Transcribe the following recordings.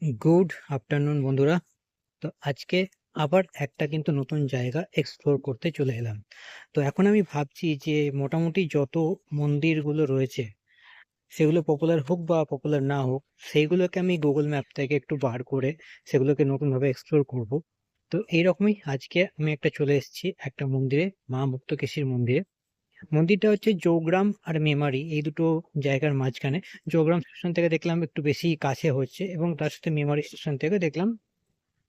Good afternoon বন্ধুরা। তো আজকে আবার একটা কিন্তু নতুন জায়গা এক্সপ্লোর করতে চলে এলাম। তো এখন আমি ভাবছি যে মোটামুটি যত মন্দিরগুলো রয়েছে সেগুলো পপুলার হোক বা পপুলার না হোক, সেইগুলোকে আমি গুগল ম্যাপ থেকে একটু বার করে সেগুলোকে নতুনভাবে এক্সপ্লোর করব। তো এইরকমই আজকে আমি একটা চলে এসেছি একটা মন্দিরে, মা মুক্তকেশীর মন্দিরে। মন্দিরটা হচ্ছে জৌগ্রাম আর মেমারি, এই দুটো জায়গার মাঝখানে। জৌগ্রাম স্টেশন থেকে দেখলাম একটু বেশি কাছে হচ্ছে, এবং তার সাথে মেমারি স্টেশন থেকে দেখলাম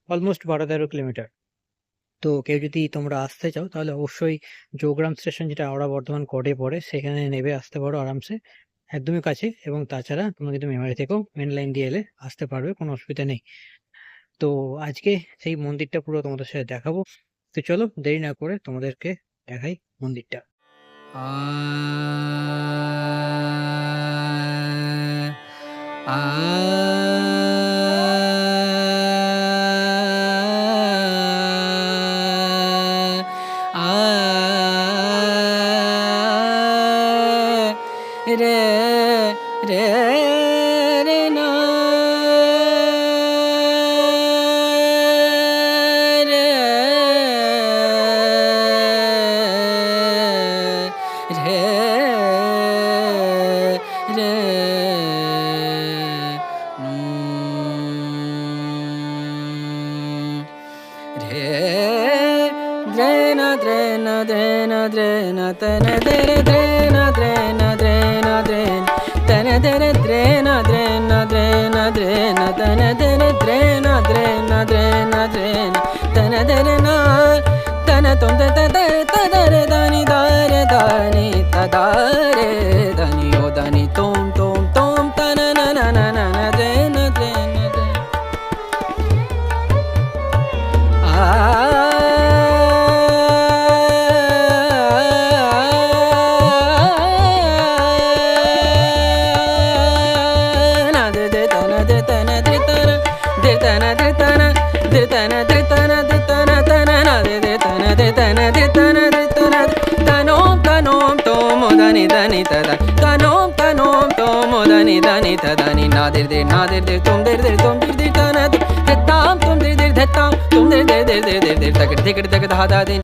অলমোস্ট 12-13 কিলোমিটার। তো কেউ যদি তোমরা আসতে চাও তাহলে অবশ্যই জৌগ্রাম স্টেশন, যেটা হাওড়া বর্ধমান কোডে পড়ে, সেখানে নেবে আসতে পারো আরামসে, একদমই কাছে। এবং তাছাড়া তোমরা কিন্তু মেমারি থেকেও মেন লাইন দিয়ে এলে আসতে পারবে, কোনো অসুবিধা নেই। তো আজকে সেই মন্দিরটা পুরো তোমাদের সাথে দেখাবো। তো চলো দেরি না করে তোমাদেরকে দেখাই মন্দিরটা। आ आ रे रे रे ना रे रे रे रे द्रेन द्रेन द्रेन द्रेन तन दरे द्रेन द्रेन द्रेन द्रेन तन दरे द्रेन द्रेन द्रेन द्रेन तन दरे द्रेन द्रेन द्रेन द्रेन तन दरे ना तन तुम तदरे तदरे दानी दारे दानी तदारे दानी ओ दानी तुम तुम तुम तन न न न न न द्रेन द्रेन द्रेन Tanom tanom tomo dani dani tadani nadir de tum dir tum dir dir tana de tam tum dir dir tam tum dir dir tak tak tak da da din